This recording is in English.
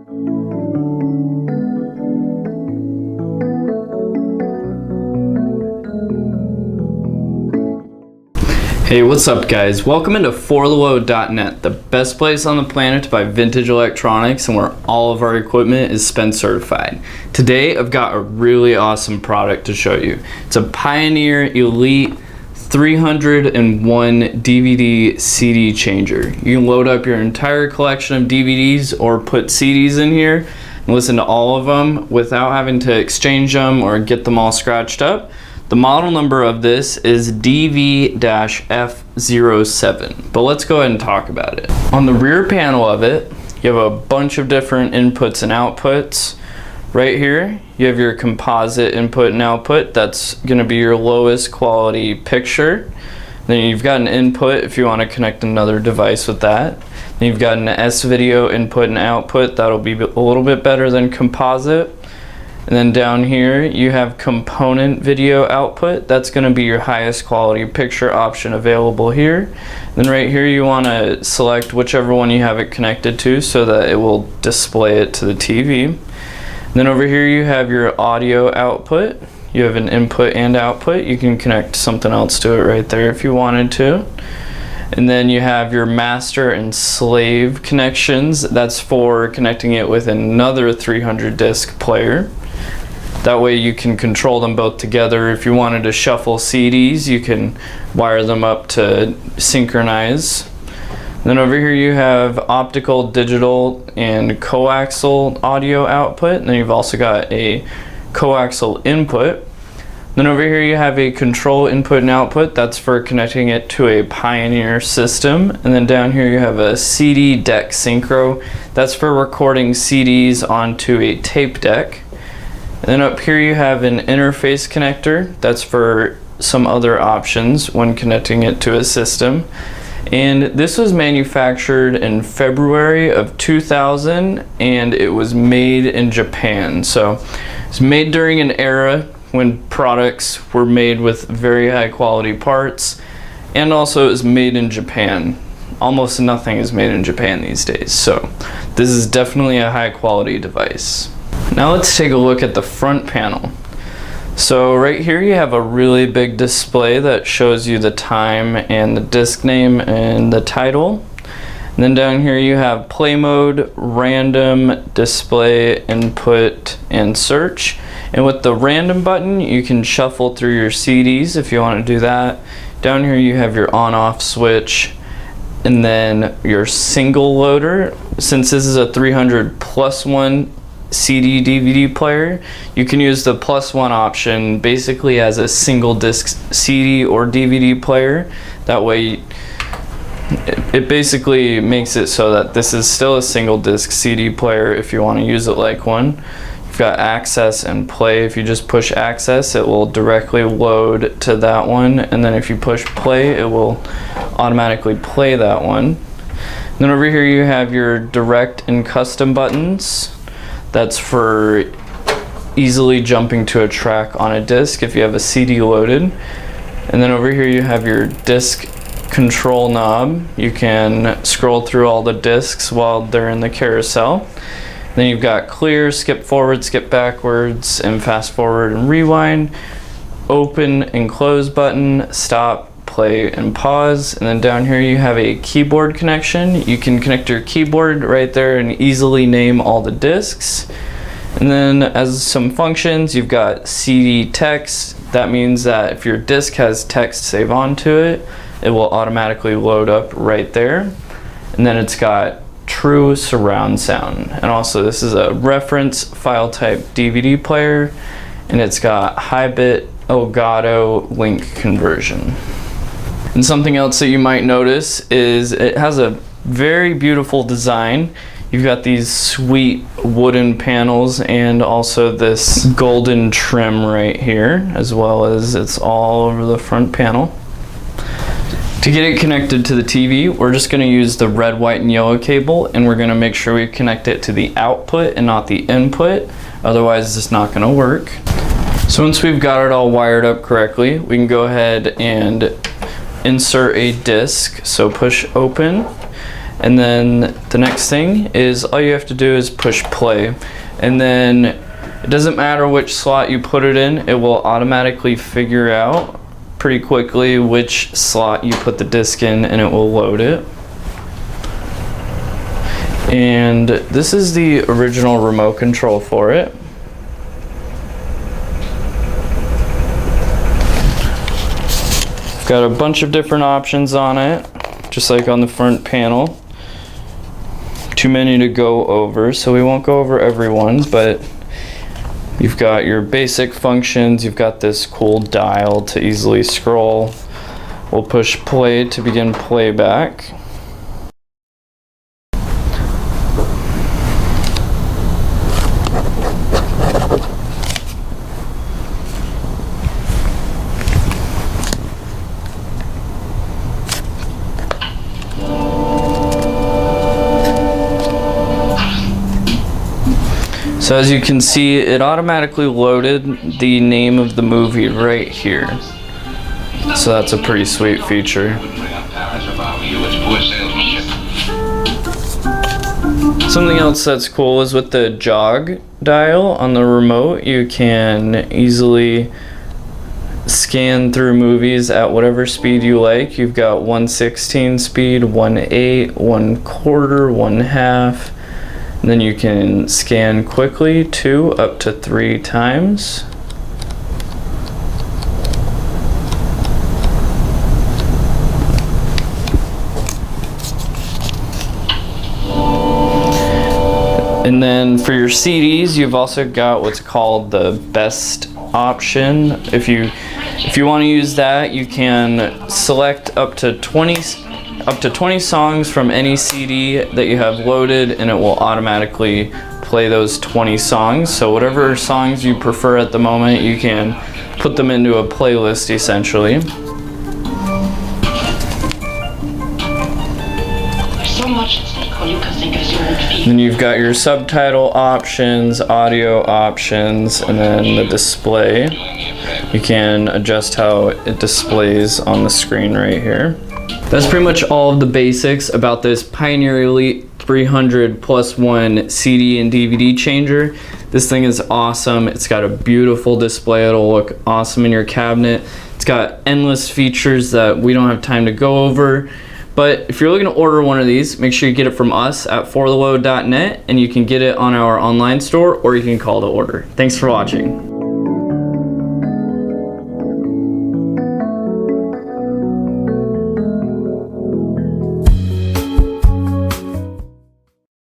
Hey, what's up guys? Welcome into forlow.net, the best place on the planet to buy vintage electronics and where all of our equipment is SpenCertified. Today I've got a really awesome product to show you. It's a Pioneer Elite 301 DVD CD changer. You can load up your entire collection of DVDs or put CDs in here and listen to all of them without having to exchange them or get them all scratched up. The model number of this is DV-F07, but let's go ahead and talk about it. On the rear panel of it, you have a bunch of different inputs and outputs. Right here, you have your composite input and output. That's going to be your lowest quality picture. Then you've got an input if you want to connect another device with that. Then you've got an S-video input and output. That'll be a little bit better than composite. And then down here you have component video output. That's going to be your highest quality picture option available here. Then right here you want to select whichever one you have it connected to so that it will display it to the TV. And then over here you have your audio output. You have an input and output. You can connect something else to it right there if you wanted to. And then you have your master and slave connections. That's for connecting it with another 300 disc player. That way you can control them both together. If you wanted to shuffle CDs, you can wire them up to synchronize. Then over here you have optical, digital, and coaxial audio output. And then you've also got a coaxial input. Then over here you have a control input and output. That's for connecting it to a Pioneer system. And then down here you have a CD deck synchro. That's for recording CDs onto a tape deck. And then up here you have an interface connector. That's for some other options when connecting it to a system. And this was manufactured in February of 2000 and it was made in Japan. So it's made during an era when products were made with very high quality parts, and also it was made in Japan. Almost nothing is made in Japan these days, so this is definitely a high quality device. Now let's take a look at the front panel. So right here you have a really big display that shows you the time and the disc name and the title. And then down here you have play mode, random, display, input, and search. And with the random button you can shuffle through your CDs if you want to do that. Down here you have your on-off switch and then your single loader. Since this is a 300+1 CD DVD player, you can use the +1 option basically as a single disc CD or DVD player. That way it basically makes it so that this is still a single disc CD player if you want to use it like one. You've got access and play. If you just push access, it will directly load to that one, and then if you push play, it will automatically play that one. And then over here you have your direct and custom buttons. That's for easily jumping to a track on a disc if you have a CD loaded. And then over here you have your disc control knob. You can scroll through all the discs while they're in the carousel. Then you've got clear, skip forward, skip backwards, and fast forward and rewind. Open and close button, stop, play, and pause. And then down here you have a keyboard connection. You can connect your keyboard right there and easily name all the discs. And then as some functions, you've got CD text. That means that if your disc has text save onto it, it will automatically load up right there. And then it's got true surround sound. And also this is a reference file type DVD player, and it's got high bit Elgato link conversion. And something else that you might notice is it has a very beautiful design. You've got these sweet wooden panels and also this golden trim right here, as well as it's all over the front panel. To get it connected to the TV, we're just going to use the red, white, and yellow cable, and we're going to make sure we connect it to the output and not the input. Otherwise, it's not going to work. So once we've got it all wired up correctly, we can go ahead and insert a disc. So push open, And then the next thing is all you have to do is push play. And then it doesn't matter which slot you put it in, it will automatically figure out pretty quickly which slot you put the disc in, and it will load it. And this is the original remote control for it. Got a bunch of different options on it, just like on the front panel. Too many to go over, so we won't go over every one, but you've got your basic functions, you've got this cool dial to easily scroll. We'll push play to begin playback. So as you can see, it automatically loaded the name of the movie right here. So that's a pretty sweet feature. Something else that's cool is with the jog dial on the remote, you can easily scan through movies at whatever speed you like. You've got 1/16 speed, 1/8, 1/4, 1/2. And then you can scan quickly 2 up to 3 times. And then for your CDs, you've also got what's called the best option. If you want to use that, you can select up to 20 songs from any CD that you have loaded, and it will automatically play those 20 songs. So whatever songs you prefer at the moment, you can put them into a playlist essentially. So much at stake when you can think of your own feet. Then you've got your subtitle options, audio options, and then the display. You can adjust how it displays on the screen right here. That's pretty much all of the basics about this Pioneer Elite 300+1 CD and DVD changer. This thing is awesome. It's got a beautiful display. It'll look awesome in your cabinet. It's got endless features that we don't have time to go over. But if you're looking to order one of these, make sure you get it from us at forthelow.net, and you can get it on our online store, or you can call to order. Thanks for watching.